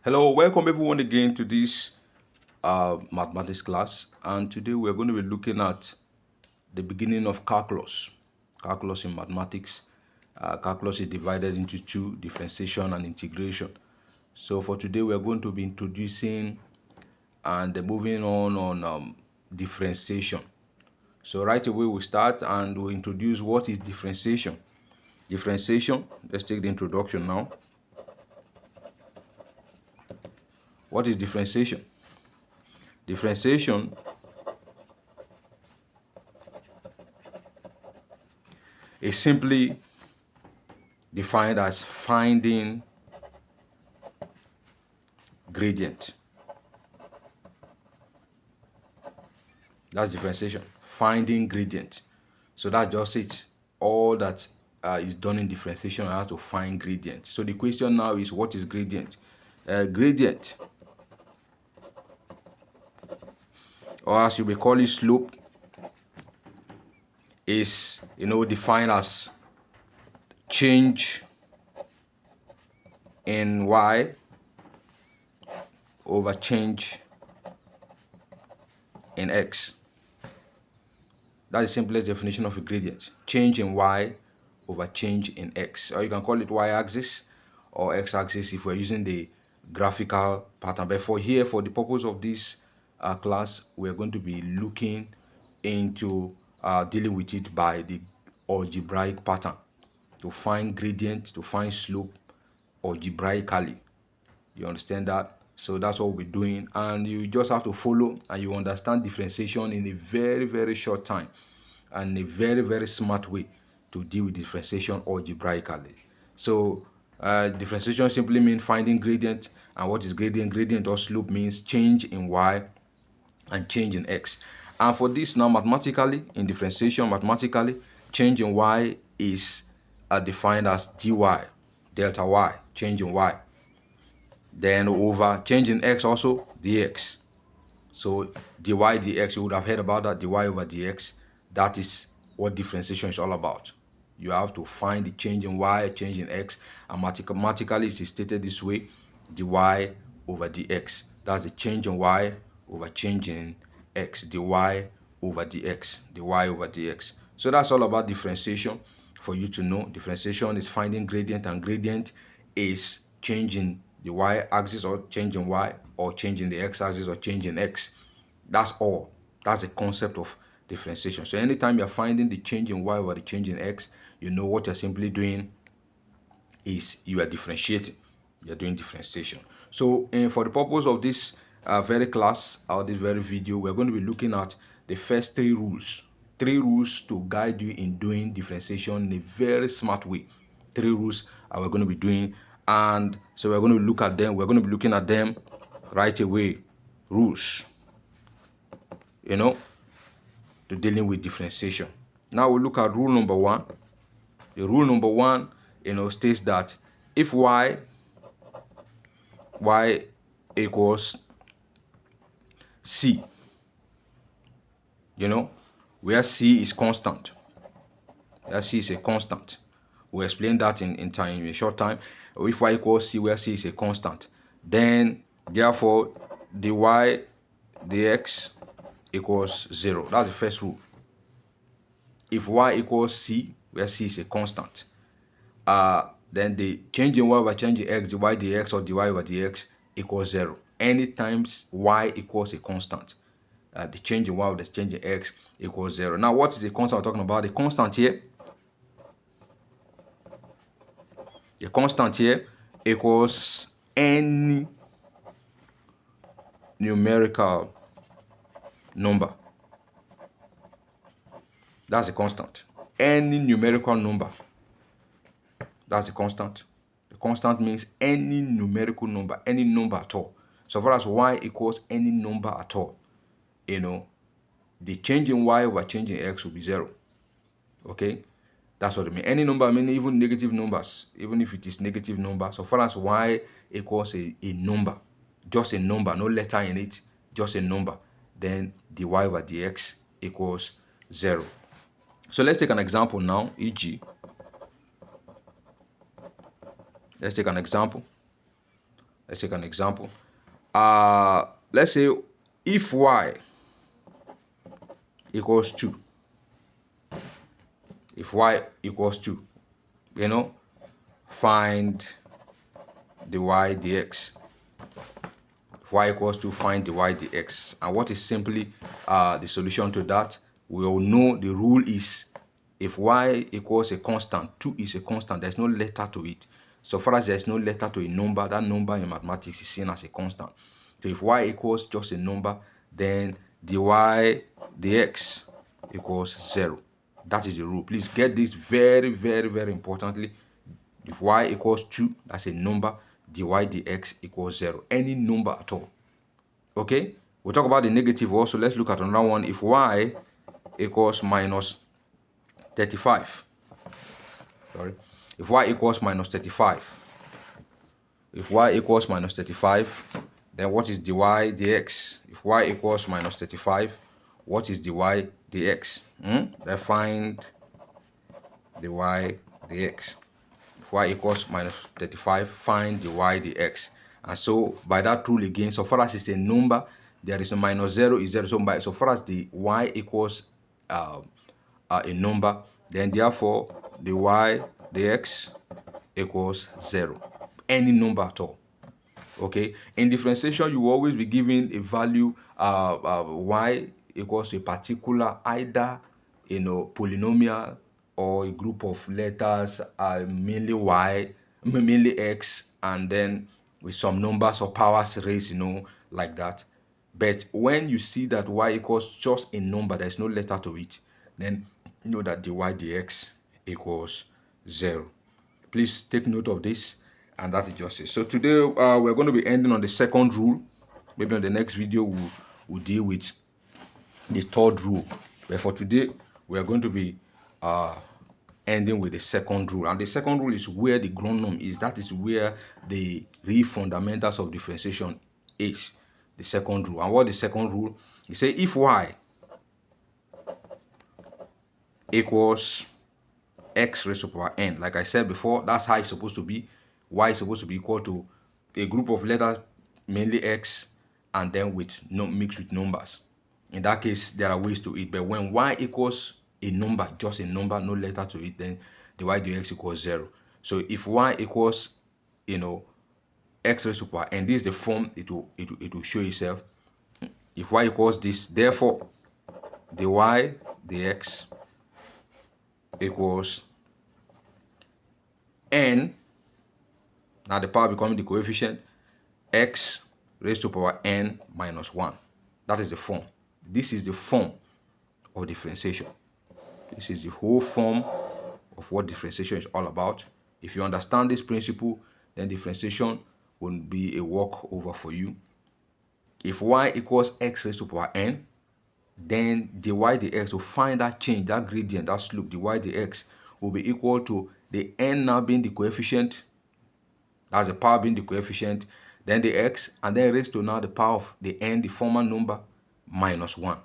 Hello, welcome everyone again to this mathematics class. And today we're going to be looking at the beginning of calculus. Calculus in mathematics. Calculus is divided into two: differentiation and integration. So for today we're going to be introducing and moving on differentiation. So right away we start and we'll introduce what is differentiation. Differentiation, let's take the introduction now. What is differentiation? Differentiation is simply defined as finding gradient. That's differentiation, finding gradient. So that's just it. All that is done in differentiation has to find gradient. So the question now is, what is gradient? Gradient, or as you may call it, slope, is defined as change in y over change in x. That's the simplest definition of a gradient. Change in y over change in x. Or you can call it y-axis or x-axis if we're using the graphical pattern. But for the purpose of this class, we're going to be looking into dealing with it by the algebraic pattern to find gradient, to find slope algebraically. You understand that? So that's what we're doing, and you just have to follow and you understand differentiation in a very, very short time and a very, very smart way to deal with differentiation algebraically. So differentiation simply means finding gradient. And what is gradient? Gradient or slope means change in y and change in x. And for this now, mathematically, in differentiation, mathematically, change in y is defined as dy, delta y, change in y. Then over change in x also dx. So dy dx, you would have heard about that, dy over dx. That is what differentiation is all about. You have to find the change in y, change in x, and mathematically it is stated this way: dy over dx. That's the change in y over change in x, dy over dx, dy over dx. So that's all about differentiation. For you to know, differentiation is finding gradient, and gradient is changing the y-axis or changing y, or changing the x-axis or changing x. That's all. That's the concept of differentiation. So anytime you're finding the change in y over the change in x, you know what you're simply doing is you are differentiating. You're doing differentiation. So for the purpose of this very class or this very video, we're going to be looking at the first three rules. Three rules to guide you in doing differentiation in a very smart way. Three rules we're going to be doing, and so we're going to look at them. We're going to be looking at them right away. Rules, to dealing with differentiation. Now we'll look at rule number one. The rule number one, states that if y equals c, where c is constant, where c is a constant. We'll explain that in a short time. If y equals c, where c is a constant, then therefore dy dx equals 0. That's the first rule. If y equals c, where c is a constant, then the change in y over change in x, dy dx or dy over dx equals 0. Anytime y equals a constant, the change in y over the change in x equals 0. Now, what is the constant we're talking about? The constant here equals any numerical number. That's a constant. Any numerical number. That's a constant. The constant means any numerical number, any number at all. So far as y equals any number at all, the change in y over change in x will be 0. Okay? That's what I mean. Any number, I mean even negative numbers, even if it is negative number, so far as y equals a number, just a number, no letter in it, just a number, then dy over dx equals 0. So let's take an example now, e.g. Let's take an example. Let's take an example. Let's say if y equals 2, if y equals 2, find the y dx. If y equals 2, find the y dx. And what is simply the solution to that? We all know the rule is if y equals a constant, 2 is a constant, there's no letter to it. So far as there's no letter to a number, that number in mathematics is seen as a constant. So if y equals just a number, then dy dx equals 0. That is the rule. Please get this very, very, very importantly. If y equals 2, that's a number, dy dx equals 0. Any number at all. Okay? We'll talk about the negative also. Let's look at another one. If y equals minus 35. Sorry. If y equals minus 35. If y equals minus 35, then what is dy dx? If y equals minus 35, what is dy dx? Let's find dy dx. If y equals minus 35, find dy dx. And so by that rule again, so far as it's a number, there is a minus 0 is 0. So far as the y equals a number, then therefore the y dx equals 0. Any number at all. Okay, in differentiation you will always be given a value y equals to a particular either polynomial or a group of letters, mainly y, mainly x, and then with some numbers or powers raised, like that. But when you see that y equals just a number, there's no letter to it, then you know that dy dx equals 0. Please take note of this, and that is just it. So today we're going to be ending on the second rule. Maybe on the next video we'll deal with the third rule. But for today, we are going to be ending with the second rule. And the second rule is where the ground norm is. That is where the real fundamentals of differentiation is. The second rule. And what the second rule? You say if y equals x raised to power n. Like I said before, that's how it's supposed to be. Y is supposed to be equal to a group of letters, mainly x, and then mixed with numbers. In that case, there are ways to it. But when y equals a number, just a number, no letter to it, then the y dx equals 0. So if y equals, x raised to power n, this is the form it will show itself. If y equals this, therefore, the y dx equals n. Now the power becoming the coefficient, x raised to power n minus 1. That is the form. This is the form of differentiation. This is the whole form of what differentiation is all about. If you understand this principle, then differentiation will be a walkover for you. If y equals x raised to power n, then dy dx, to find that change, that gradient, that slope, dy dx will be equal to the n now being the coefficient, that's the power being the coefficient, then the x, and then raised to now the power of the n, the former number, minus 1.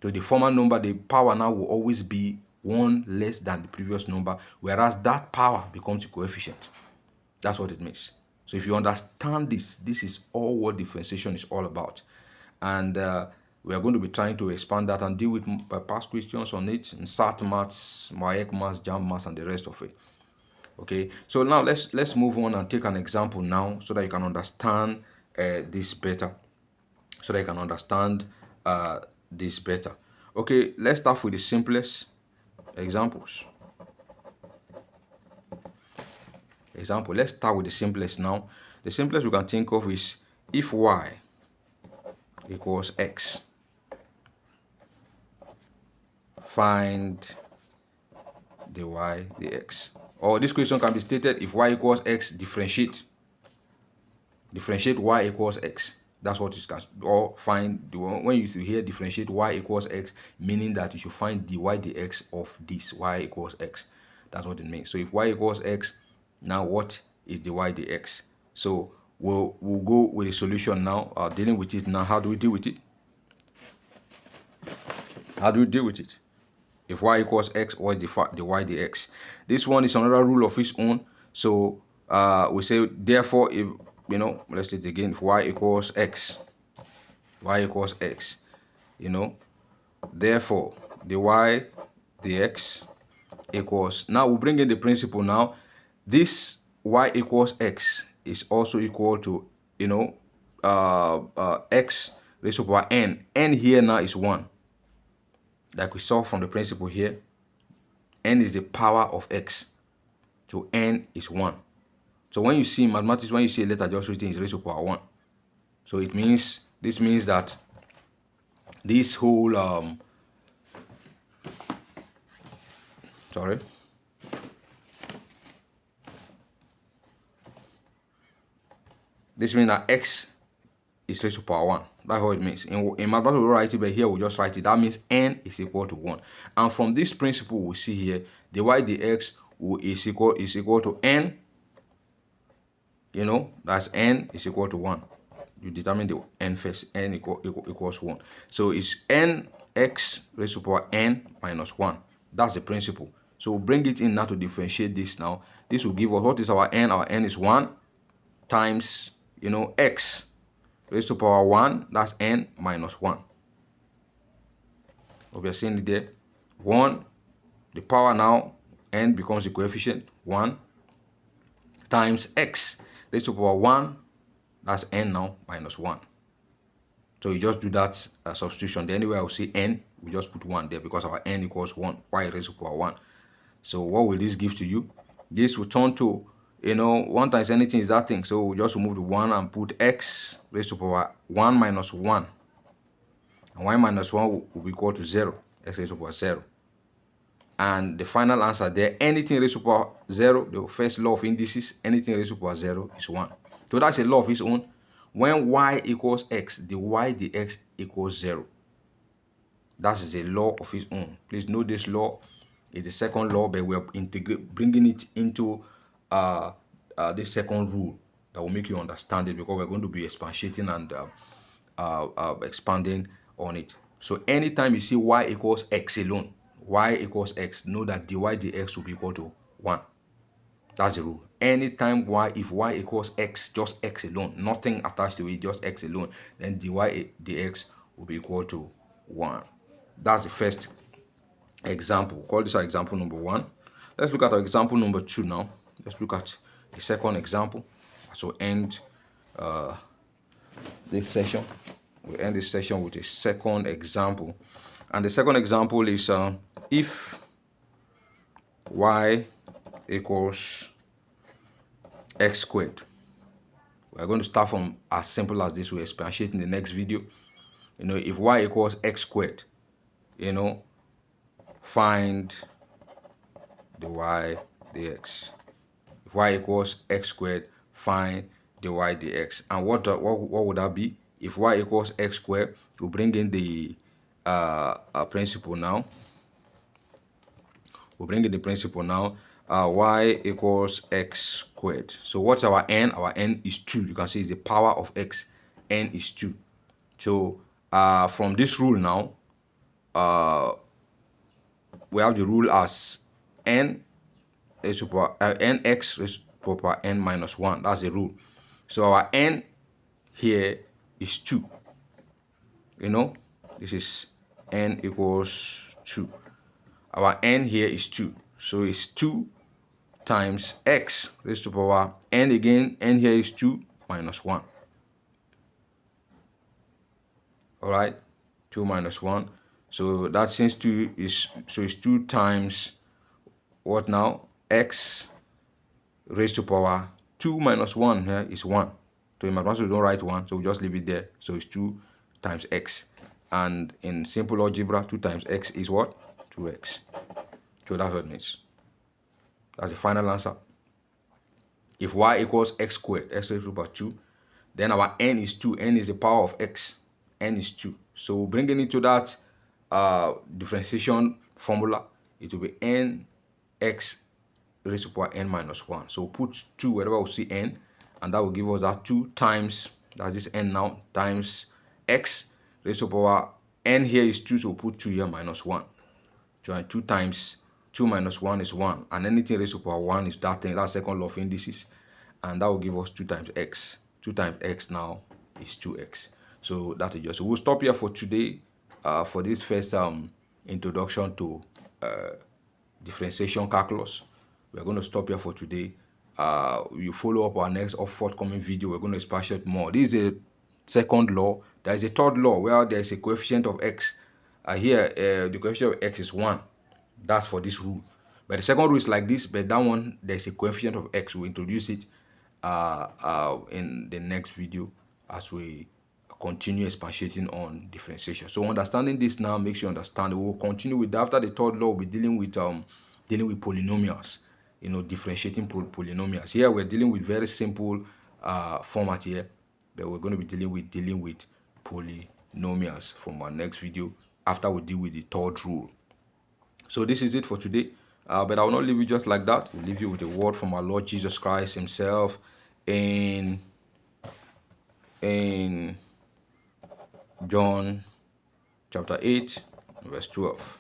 So the former number, the power now will always be 1 less than the previous number, whereas that power becomes the coefficient. That's what it means. So if you understand this, this is all what differentiation is all about. And we are going to be trying to expand that and deal with past questions on it in SAT maths, WAEC maths, JAM maths, and the rest of it. Okay, so now let's move on and take an example now so that you can understand this better. So that you can understand this better. Okay, let's start with the simplest examples. Let's start with the simplest now. The simplest we can think of is if y equals x, find dy dx. Or this question can be stated if y equals x, differentiate y equals x. That's what you can, or find the one when you hear differentiate y equals x, meaning that you should find dy dx of this y equals x. That's what it means. So if y equals x, now what is dy dx? So we'll go with the solution now, dealing with it now. How do we deal with it? If y equals x, what is the y dx? This one is another rule of its own. So we say therefore, if let's take it again. If y equals x, therefore the y dx equals, now we bring in the principle. Now this y equals x is also equal to x raised to power n. N here now is 1, like we saw from the principle here. N is the power of x, so n is 1. So when you see in mathematics, when you see a letter just written is raised to power 1, so this means that this whole this means that x is raised to power 1. That's what it means. In mathematics we'll write it, but here we'll just write it. That means n is equal to 1. And from this principle we see here, the y dx is equal to n. That's n is equal to 1. You determine the n first. N equals 1. So it's nx raised to power n minus 1. That's the principle. So we'll bring it in now to differentiate this now. This will give us, what is our n? Our n is 1 times, x raised to power 1. That's n minus 1. We are seeing it there. 1, the power now, n becomes the coefficient, 1 times x raised to power 1. That's n now minus 1. So you just do that substitution. The anywhere I will see n, we just put 1 there because our n equals 1, y raised to power 1. So what will this give to you? This will turn to, 1 times anything is that thing. So we just remove the 1 and put x raised to power 1 minus 1. And y minus 1 will be equal to 0, x raised to power 0. And the final answer there, anything raised to power 0, the first law of indices, anything raised to power 0 is 1. So that's a law of its own. When y equals x, the y dx equals 0. That is a law of its own. Please note this law is the second law, but we are bringing it into this second rule that will make you understand it, because we're going to be expatiating and expanding on it. So anytime you see y equals x alone, y equals x, know that dy dx will be equal to 1. That's the rule. Anytime if y equals x, just x alone, nothing attached to it, just x alone, then dy dx will be equal to 1. That's the first example. Call this our example number 1. Let's look at our example number 2 now. Let's look at the second example. So end this session. We'll end this session with a second example. And the second example is if y equals x squared. We're going to start from as simple as this. We'll expatiate in the next video. If y equals x squared, find the y dx. If y equals x squared, find the y dx. And what would that be? If y equals x squared, we'll bring in the principle now. Y equals x squared. So what's our n? Our n is 2. You can see it's the power of x. N is 2. So from this rule now, we have the rule as n is nx raised to power n minus 1. That's the rule. So our n here is 2. This is n equals 2. Our n here is 2. So it's 2 times x raised to power n again. N here is 2 minus 1. Alright, 2 minus 1. So that since 2 is, so it's 2 times what now? X raised to power 2 minus 1 here is 1. So in mathematics we don't write 1, so we just leave it there. So it's 2 times x. And in simple algebra, 2 times x is what? 2x. So that's what it means. That's the final answer. If y equals x squared, x raised to power 2, then our n is 2. N is the power of x. N is 2. So bringing it to that differentiation formula, it will be nx raised to power n minus 1. So put 2 wherever we see n, and that will give us that 2 times, that's this n now, times x raised to power n here is 2, so we'll put 2 here minus 1. So 2 times 2 minus 1 is 1, and anything raised to power 1 is that thing. That's second law of indices, and that will give us 2 times x. 2 times x now is 2x. So that is just, so we'll stop here for today, for this first introduction to differentiation calculus. We're going to stop here for today. You follow up our next or forthcoming video. We're going to expatiate more. This is a second law. There is a third law where there is a coefficient of x. Here, the coefficient of x is 1. That's for this rule. But the second rule is like this, but that one, there's a coefficient of x. We'll introduce it in the next video as we continue expatiating on differentiation. So understanding this now makes you understand. We'll continue with, after the third law, we'll be dealing with polynomials, differentiating polynomials. Here we're dealing with very simple format here, but we're going to be dealing with polynomials from our next video after we deal with the third rule. So this is it for today. But I will not leave you just like that. We'll leave you with a word from our Lord Jesus Christ himself in John chapter 8, verse 12.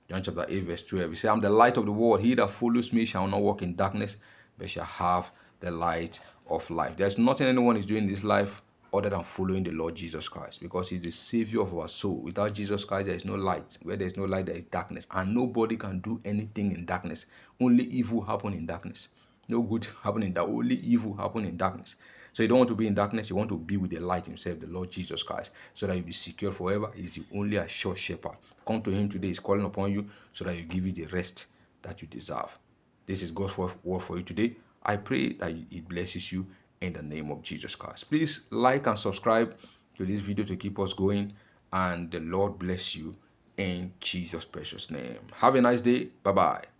John chapter 8, verse 12. He said, I'm the light of the world. He that follows me shall not walk in darkness, but shall have the light of life. There's nothing anyone is doing in this life other than following the Lord Jesus Christ, because he's the savior of our soul. Without Jesus Christ, there is no light. Where there is no light, there is darkness. And nobody can do anything in darkness. Only evil happen in darkness. No good happen in darkness. Only evil happen in darkness. So you don't want to be in darkness. You want to be with the light himself, the Lord Jesus Christ, so that you'll be secure forever. He's the only assured shepherd. Come to him today. He's calling upon you so that you give you the rest that you deserve. This is God's word for you today. I pray that it blesses you in the name of Jesus Christ. Please like and subscribe to this video to keep us going, and the Lord bless you in Jesus' precious name. Have a nice day. Bye-bye.